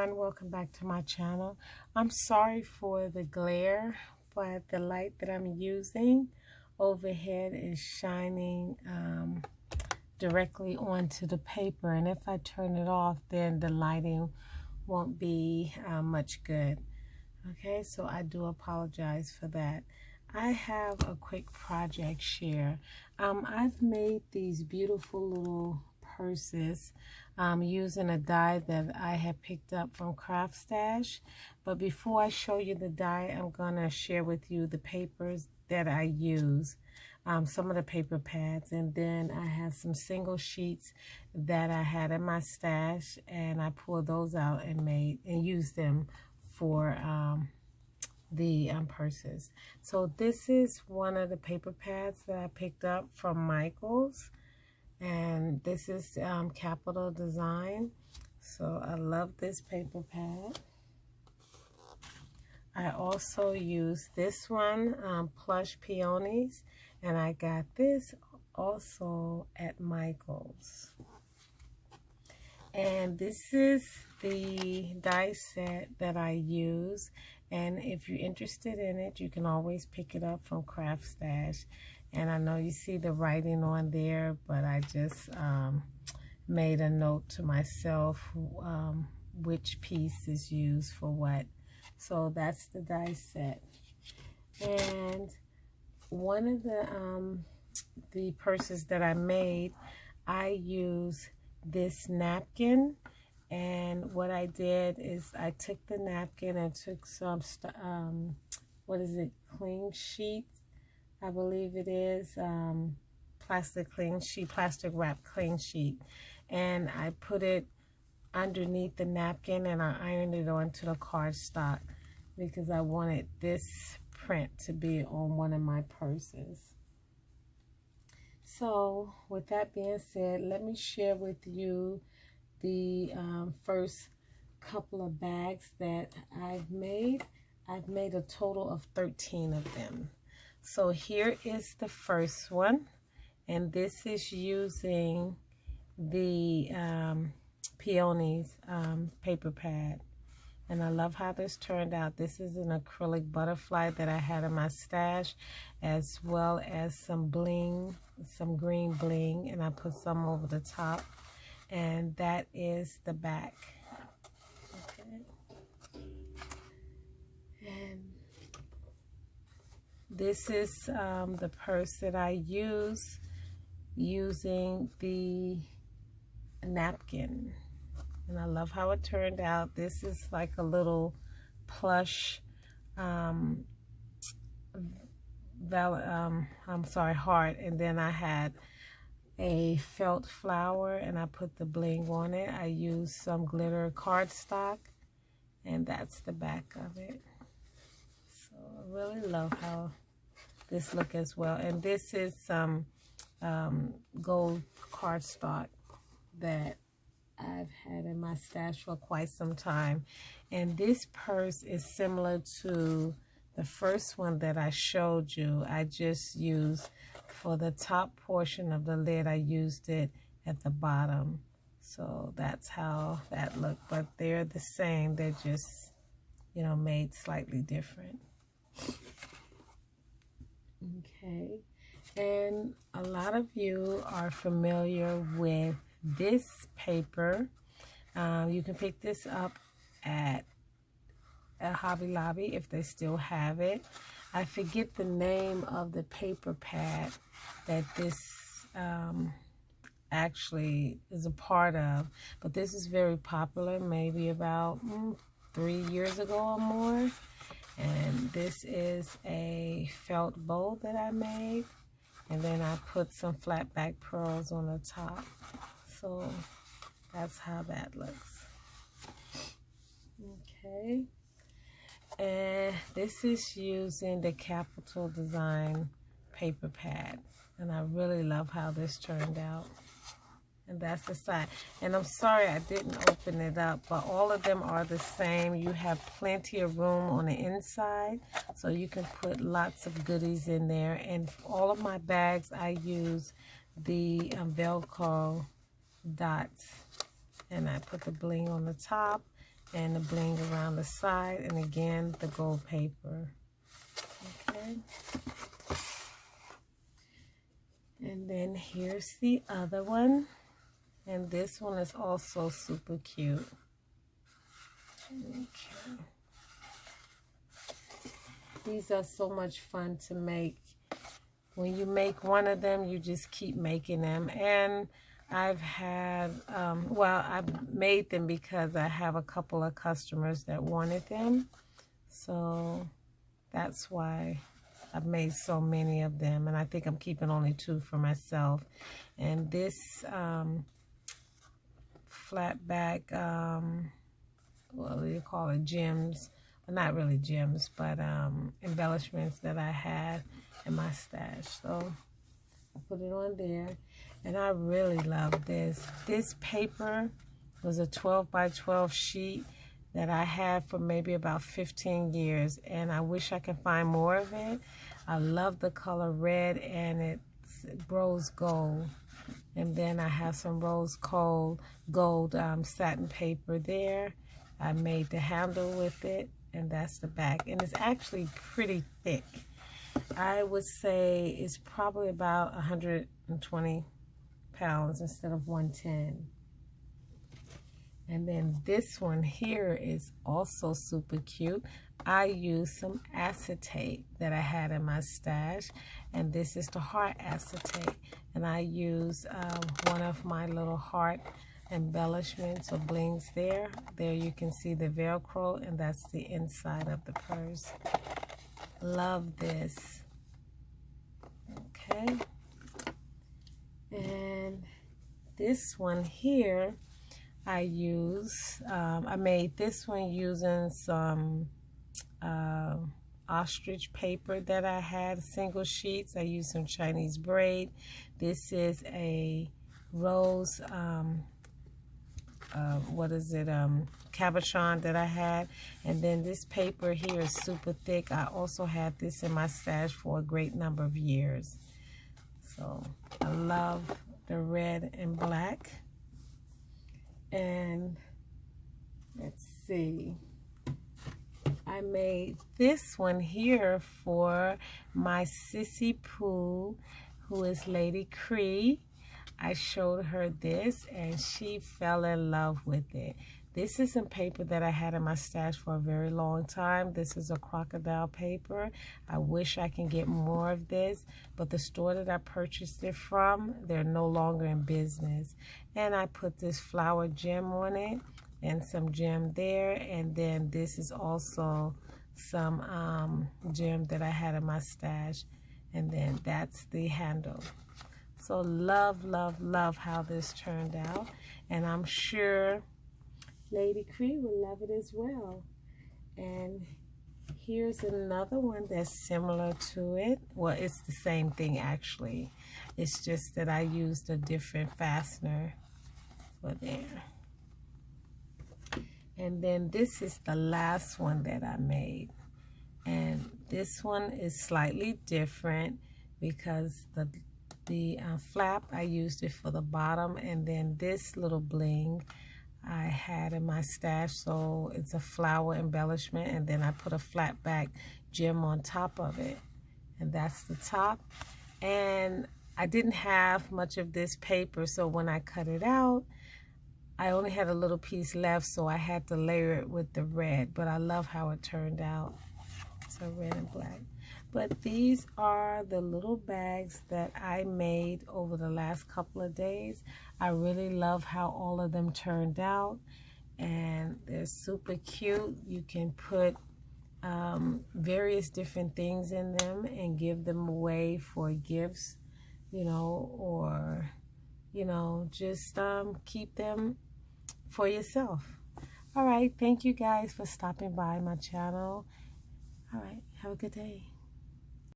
everyone, welcome back to my channel. I'm sorry for the glare, but the light that I'm using overhead is shining directly onto the paper, and if I turn it off, then the lighting won't be much good. Okay, so I do apologize for that. I have a quick project share. I've made these beautiful little purses using a die that I have picked up from Craft Stash. But before I show you the die, I'm going to share with you the papers that I use, some of the paper pads, and then I have some single sheets that I had in my stash, and I pulled those out and used them for the purses. So this is one of the paper pads that I picked up from Michaels, and this is Capital Design. So I love this paper pad. I also use this one, Plush Peonies, and I got this also at Michaels. And this is the die set that I use, and if you're interested in it, you can always pick it up from Craft Stash. And I know you see the writing on there, but I just made a note to myself which piece is used for what. So that's the die set. And one of the purses that I made, I use this napkin, and what I did is I took the napkin and took some cling sheet, I believe it is, plastic wrap cling sheet, and I put it underneath the napkin and I ironed it onto the cardstock because I wanted this print to be on one of my purses. So with that being said, let me share with you the first couple of bags that I've made. I've made a total of 13 of them. So here is the first one, and this is using the Peonies paper pad. And I love how this turned out. This is an acrylic butterfly that I had in my stash, as well as some bling, some green bling, and I put some over the top. And that is the back. Okay. And this is the purse that I use using the napkin. And I love how it turned out. This is like a little plush heart, and then I had a felt flower and I put the bling on it. I used some glitter cardstock, and that's the back of it. So I really love how this look as well. And this is some gold cardstock that I've had in my stash for quite some time. And this purse is similar to the first one that I showed you. I just used, for the top portion of the lid, I used it at the bottom. So that's how that looked. But they're the same. They're just, you know, made slightly different. Okay. And a lot of you are familiar with this paper. You can pick this up at Hobby Lobby if they still have it. I forget the name of the paper pad that this actually is a part of, but this is very popular, maybe about 3 years ago or more. And this is a felt bow that I made, and then I put some flat back pearls on the top. So that's how that looks. Okay. And this is using the Capital Design paper pad. And I really love how this turned out. And that's the side. And I'm sorry I didn't open it up, but all of them are the same. You have plenty of room on the inside, so you can put lots of goodies in there. And all of my bags, I use the Velcro dots, and I put the bling on the top, and the bling around the side, and again the gold paper. Okay. And then here's the other one, and this one is also super cute. Okay. These are so much fun to make. When you make one of them, you just keep making them. And I've had, well, I've made them because I have a couple of customers that wanted them. So that's why I've made so many of them. And I think I'm keeping only 2 for myself. And this flat back, what do you call it, gems. Well, not really gems, but embellishments that I had in my stash. So I put it on there. And I really love this. This paper was a 12 by 12 sheet that I had for maybe about 15 years. And I wish I could find more of it. I love the color red, and it's rose gold. And then I have some rose gold satin paper there. I made the handle with it, and that's the back. And it's actually pretty thick. I would say it's probably about 120 pounds instead of 110. And then this one here is also super cute. I used some acetate that I had in my stash, and this is the heart acetate. And I used one of my little heart embellishments or blings there. There you can see the Velcro, and that's the inside of the purse. Love this. Okay. And this one here, I made this one using some ostrich paper that I had, single sheets. I used some Chinese braid. This is a rose, cabochon that I had. And then this paper here is super thick. I also had this in my stash for a great number of years. So I love the red and black. And let's see, I made this one here for my Sissy Pooh, who is Lady Cree. I showed her this, and she fell in love with it. This is some paper that I had in my stash for a very long time. This is a crocodile paper. I wish I can get more of this, but the store that I purchased it from, they're no longer in business. And I put this flower gem on it and some gem there. And then this is also some gem that I had in my stash. And then that's the handle. So love, love, love how this turned out. And I'm sure Lady Cree will love it as well. And here's another one that's similar to it. Well, it's the same thing actually. It's just that I used a different fastener for there. And then this is the last one that I made. And this one is slightly different because the flap, I used it for the bottom, and then this little bling I had in my stash, so it's a flower embellishment, and then I put a flat back gem on top of it, and that's the top. And I didn't have much of this paper, so when I cut it out, I only had a little piece left, so I had to layer it with the red, but I love how it turned out. So red and black. But these are the little bags that I made over the last couple of days. I really love how all of them turned out, and they're super cute. You can put various different things in them and give them away for gifts, you know, or, you know, just keep them for yourself. All right, thank you guys for stopping by my channel. All right, have a good day.